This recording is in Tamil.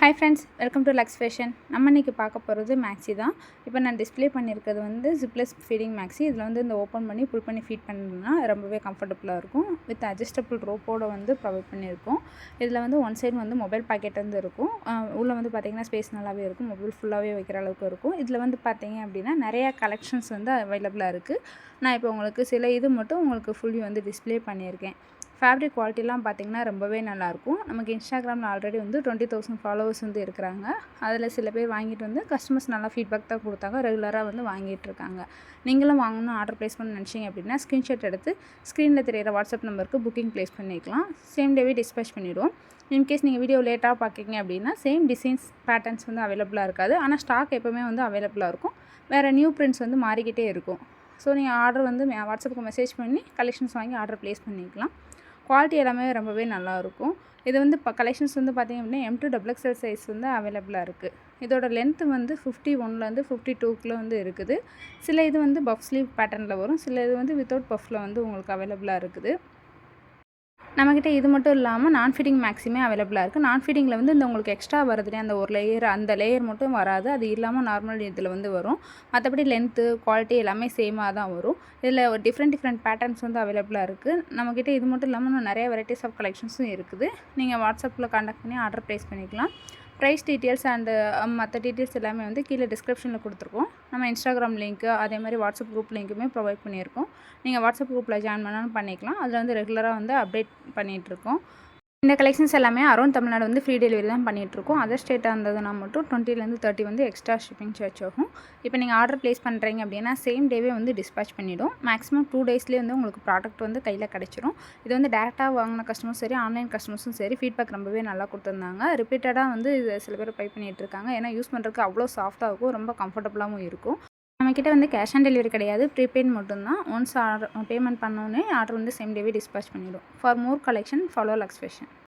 Hi friends, welcome to Lux fashion. நம்ம இன்றைக்கி பார்க்க போகிறது மேக்ஸி தான். இப்போ நான் டிஸ்ப்ளே பண்ணியிருக்கிறது வந்து ஜிப்லெஸ் ஃபீடிங் மேக்ஸி. இதில் வந்து இந்த ஓப்பன் பண்ணி புல் பண்ணி ஃபீட் பண்ணணும்னா ரொம்பவே கம்ஃபர்டபுளாக இருக்கும். வித் அட்ஜஸ்டபிள் ரோப்போடு வந்து ப்ரொவைட் பண்ணியிருக்கோம். இதில் வந்து ஒன் சைடு வந்து மொபைல் பாக்கெட் வந்து இருக்கும். உள்ளே வந்து பார்த்திங்கன்னா ஸ்பேஸ் நல்லாவே இருக்கும். மொபைல் ஃபுல்லாகவே வைக்கிற அளவுக்கு இருக்கும். இதில் வந்து பார்த்திங்க அப்படின்னா நிறையா கலெக்ஷன்ஸ் வந்து அவைலபிளாக இருக்குது. நான் இப்போ உங்களுக்கு சில இது மட்டும் உங்களுக்கு ஃபுல்லி வந்து டிஸ்ப்ளே பண்ணியிருக்கேன். ஃபேப்ரிக் குவாலிட்டிலாம் பார்த்திங்கன்னா ரொம்பவே நல்லாயிருக்கும். நமக்கு இன்ஸ்டாகிராமில் ஆல்ரெடி வந்து 20,000 ஃபாலோவர்ஸ் வந்து இருக்கிறாங்க. அதில் சில பேர் வாங்கிட்டு வந்து கஸ்டமர்ஸ் நல்லா ஃபீட்பேக் தான் கொடுத்தாங்க. ரெகுலராக வந்து வாங்கிட்டுருக்காங்க. நீங்களும் வாங்கணும் ஆர்டர் ப்ளேஸ் பண்ண நினச்சிங்க அப்படின்னா ஸ்க்ரீன்ஷாட் எடுத்து ஸ்க்ரீனில் தெரியிற வாட்ஸ்அப் நம்பருக்கு புக்கிங் ப்ளேஸ் பண்ணிக்கலாம். சேம் டேவே டிஸ்பேச் பண்ணிவிடுவோம். இன்கேஸ் நீங்கள் வீடியோ லேட்டாக பார்க்கிங்க அப்படின்னா சேம் டிசைன்ஸ் பேட்டர்ன்ஸ் வந்து அவைலபிளாக இருக்காது. ஆனால் ஸ்டாக் எப்போவுமே வந்து அவைலபிளாக இருக்கும். வேறு நியூ பிரிண்ட்ஸ் வந்து மாறிக்கிட்டே இருக்கும். ஸோ நீங்கள் ஆர்டர் வந்து வாட்ஸ்அப்புக்கு மெசேஜ் பண்ணி கலெக்ஷன்ஸ் வாங்கி ஆர்டர் ப்ளேஸ் பண்ணிக்கலாம். குவாலிட்டி எல்லாமே ரொம்பவே நல்லாயிருக்கும். இது வந்து கலெக்ஷன்ஸ் வந்து பார்த்திங்க அப்படின்னா M2XXL சைஸ் வந்து அவைலபிளாக இருக்குது. இதோட லென்த்து வந்து 51லேருந்து 52க்குள்ளே வந்து இருக்குது. சில இது வந்து பஃப் ஸ்லீவ் பேட்டர்னில் வரும். சில இது வந்து வித்தவுட் பஃப்பில் வந்து உங்களுக்கு அவைலபிளாக இருக்குது. நம்மக்கிட்ட இது மட்டும் இல்லாமல் நான் ஃபிட்டிங் மேக்ஸிமே அவைலபிளாக இருக்குது. நான் ஃபிட்டிங்கில் வந்து இந்த உங்களுக்கு எக்ஸ்ட்ரா வருதுனே அந்த ஒரு லேயர், அந்த லேயர் மட்டும் வராது. அது இல்லாமல் நார்மல் இதில் வந்து வரும். மற்றபடி லென்த்து குவாலிட்டி எல்லாமே சேமாக தான் வரும். இதில் ஒரு டிஃப்ரெண்ட் பேட்டர்ன்ஸ் வந்து அவைலபிளாக இருக்குது. நம்மக்கிட்ட இது மட்டும் இல்லாமல் இன்னும் நிறைய வெரைட்டிஸ் ஆஃப் கலெக்ஷன்ஸும் இருக்குது. நீங்கள் வாட்ஸ்அப்பில் கான்டாக்ட் பண்ணி ஆர்டர் ப்ளேஸ் பண்ணிக்கலாம். ப்ரைஸ் டீட்டெயில்ஸ் அண்டு மற்ற டீட்டெயில்ஸ் எல்லாமே வந்து கீழே டிஸ்கிரிப்ஷனில் கொடுத்துருக்கோம். நம்ம இன்ஸ்டாகிராம் லிங்க்கு அதே மாதிரி வாட்ஸ்அப் குரூப் லிங்க்குமே ப்ரொவைட் பண்ணியிருக்கோம். நீங்கள் வாட்ஸ்அப் குரூப்பில் ஜாயின் பண்ணாலும் பண்ணிக்கலாம். அதில் வந்து ரெகுலராக வந்து அப்டேட் பண்ணிகிட்ருக்கோம். இந்த கலெக்ஷன்ஸ் எல்லாமே அரௌண்ட் தமிழ்நாடு வந்து ஃப்ரீ டெலிவரி தான் பண்ணிகிட்ருக்கோம். அதர் ஸ்டேட்டாக இருந்ததுனா மட்டும் 20லேருந்து 30 வந்து எக்ஸ்ட்ரா ஷிப்பிங் சார்ஜ் ஆகும். இப்போ நீங்கள் ஆர்டர் ப்ளேஸ் பண்ணுறீங்க அப்படின்னா சேம் டேவே வந்து டிஸ்பேச் பண்ணிவிடும். மேக்ஸிமம் 2 டேஸ்லேயே வந்து உங்களுக்கு ப்ராடக்ட் வந்து கையில் கிடச்சிரும். இது வந்து டேரெக்டாக வாங்கின கஸ்டமர்ஸும் சரி, ஆன்லைன் கஸ்டமர்ஸும் சரி ஃபீட்பேக் ரொம்பவே நல்லா கொடுத்துருந்தாங்க. ரிப்பீட்டடாக வந்து இது சில பேர் ட்ரை பண்ணிகிட்ருக்காங்க. ஏன்னா யூஸ் பண்ணுறதுக்கு அவ்வளோ சாஃப்ட்டாக இருக்கும், ரொம்ப கம்ஃபர்டபுளாகவும் இருக்கும். நம்மக்கிட்ட வந்து கேஷ் ஆன் டெலிவரி கிடையாது, ப்ரீபெய்ட் மட்டும்தான். ஒன்ஸ் ஆர்டர் பேமெண்ட் பண்ணோன்னே ஆர்டர் வந்து சேம் டேவே டிஸ்பேச் பண்ணிவிடும். For more collection follow Lux fashion.